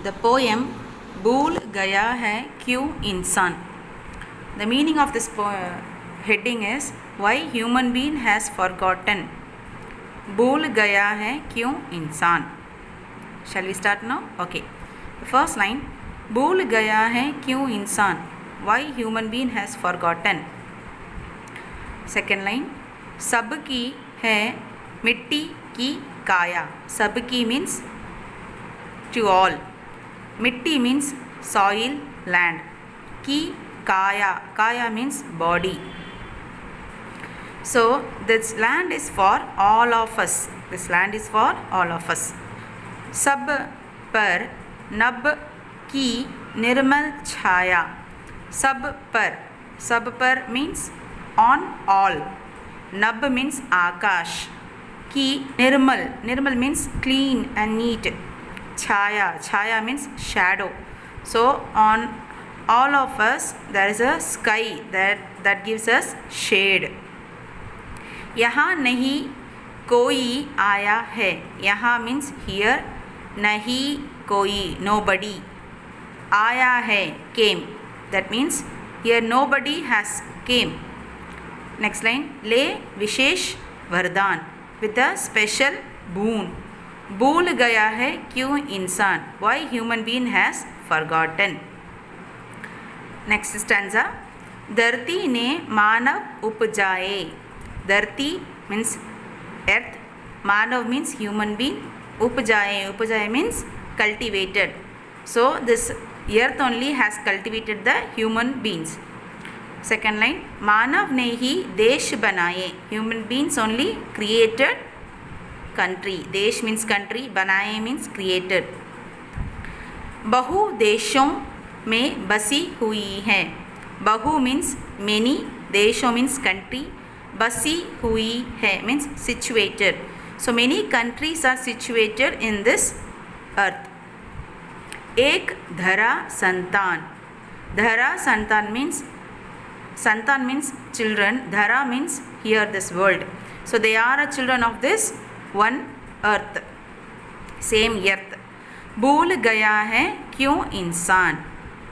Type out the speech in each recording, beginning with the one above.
The poem भूल गया है क्यों इंसान. The meaning of this heading is why human being has forgotten. भूल गया है क्यों इंसान. Shall we start now? Okay. The first line, भूल गया है क्यों इंसान. Why human being has forgotten. Second line, सबकी है मिट्टी की काया. सबकी means to all. मिट्टी means soil, land. की kaya, kaya means body. So this land is for all of us. This land is for all of us. सब पर नभ की निर्मल छाया. सब पर means on all. नभ means आकाश. की निर्मल means clean and neat. Chaya means shadow. So on all of us there is a sky that gives us shade. यहाँ नहीं कोई आया है. यहाँ means here. नहीं कोई, nobody. आया है came. That means here nobody has came. Next line, ले विशेष वरदान with a special boon. भूल गया है क्यों इंसान. Why human being has forgotten. Next stanza, धरती ने मानव उपजाए. धरती means earth, मानव means human being, उपजाए means cultivated. So this earth only has cultivated the human beings. Second line, मानव ने ही देश बनाए. Human beings only created country. देश means country, बनाए means created. बहु देशों में बसी हुई है. बहु means many, देशों means country, बसी हुई है means situated. So many countries are situated in this earth. एक धरा संतान. धरा संतान means children. Dhara means here this world. So they are a children of this one earth, same earth. भूल गया है क्यों इंसान.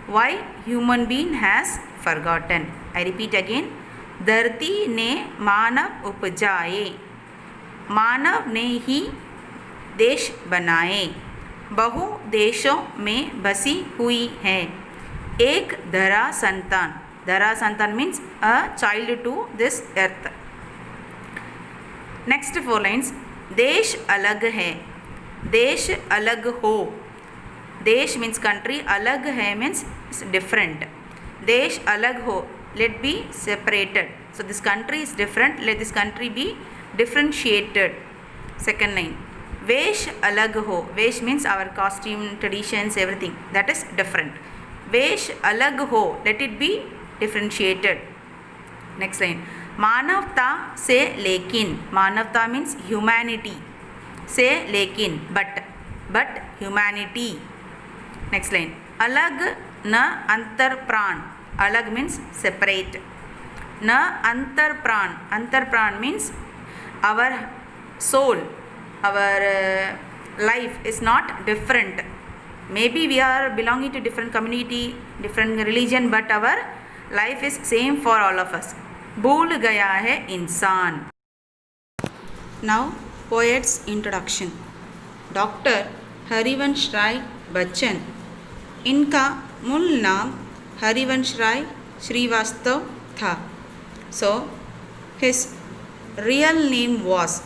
Why human being has forgotten. I repeat again, धरती ने मानव उपजाए. मानव ने ही देश बनाए. बहु देशों में बसी हुई है. एक धरा संतान. धरा संतान means a child to this earth. Next four lines, देश अलग है. देश अलग हो. देश means country, अलग है means different. देश अलग हो, let be separated. So this country is different, let this country be differentiated. Second line, वेश अलग हो. वेश means our costume, traditions, everything that is different. वेश अलग हो, let it be differentiated. Next line, मानवता से लेकिन. मानवता means humanity, से लेकिन but humanity. Next line, अलग न अंतर प्राण. अलग means separate. न अंतर प्राण. अंतर प्राण means our soul, our life is not different. Maybe we are belonging to different community, different religion, but our life is same for all of us. भूल गया है इंसान. Now poet's introduction. Doctor Harivansh Rai Bachchan. इनका मूल नाम हरिवंश राय श्रीवास्तव था. So his real name was,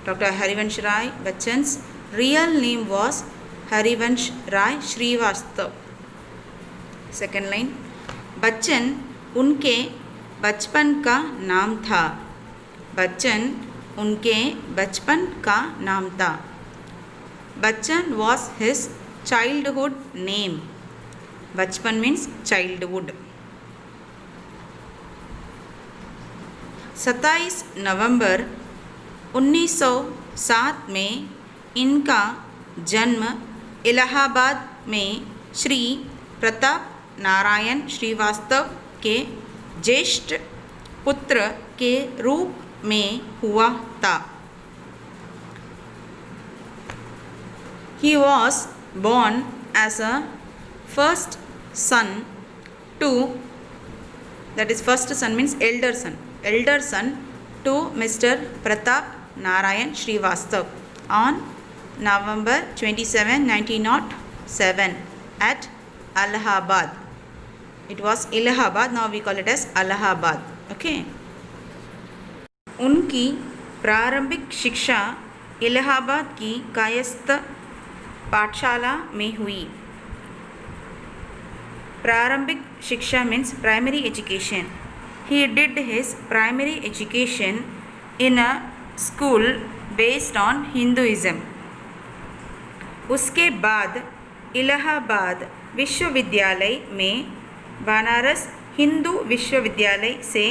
Dr. Harivansh Rai Bachchan's real name was Harivansh Rai Srivastava. Second line, Bachchan उनके बचपन का नाम था. बच्चन उनके बचपन का नाम था. Bachchan was his childhood name. बचपन means childhood. 27 नवंबर 1907 में इनका जन्म इलाहाबाद में श्री प्रताप नारायण श्रीवास्तव के ज्येष्ठ पुत्र के रूप में हुआ था. He was born as a first son to, that is first son means elder son to Mr. Pratap Narayan Srivastav on November 27, 1907 at Allahabad. It was Allahabad, now we call it as Allahabad. Okay. उनकी प्रारंभिक शिक्षा इलाहाबाद की कायस्थ पाठशाला में हुई. प्रारंभिक शिक्षा means primary education. He did his primary education in a school based on Hinduism. उसके बाद इलाहाबाद विश्वविद्यालय में बनारस हिंदू विश्वविद्यालय से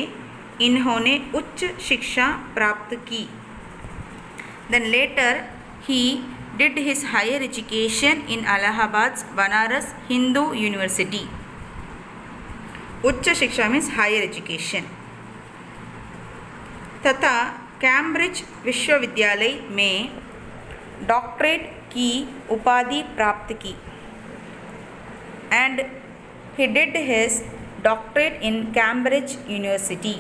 इन्होंने उच्च शिक्षा प्राप्त की. Then later he did his higher education in Allahabad's Banaras Hindu University. उच्च शिक्षा मीन्स हायर एजुकेशन. तथा कैम्ब्रिज विश्वविद्यालय में डॉक्टरेट की उपाधि प्राप्त की. And he did his doctorate in Cambridge University.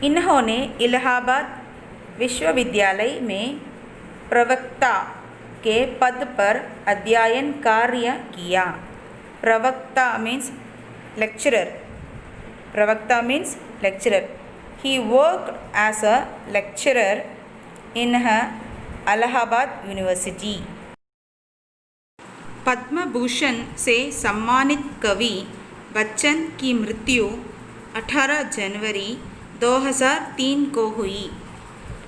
इन्होंने इलाहाबाद विश्वविद्यालय में प्रवक्ता के पद पर अध्ययन कार्य किया. प्रवक्ता means lecturer. Pravakta means lecturer. He worked as a lecturer in Allahabad University. Padma Bhushan से सम्मानित कवि बच्चन की मृत्यु 18 जनवरी 2003 को हुई.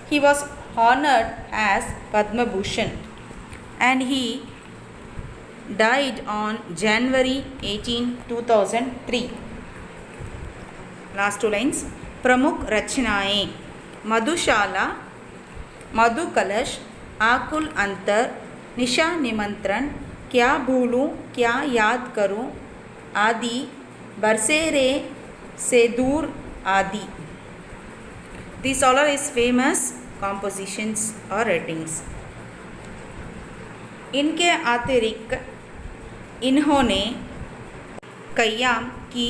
He was honored as Padma Bhushan and he died on January 18, 2003. Last two lines. प्रमुख रचनाएं मधुशाला, मधु कलश, आकुल अंतर, निशा निमंत्रण, क्या भूलूं क्या याद करूं आदि, बरसेरे से दूर आदि. These all are his famous compositions or writings. इनके अतिरिक्त इन्होंने कय्याम की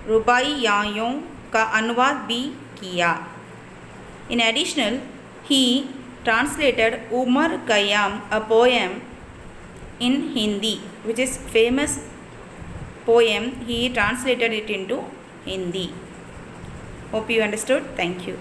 रुबाइयाओं का अनुवाद भी किया. In addition, he translated Umar Khayyam, a poem in Hindi, which is famous poem. He translated it into Hindi. Hope you understood. Thank you.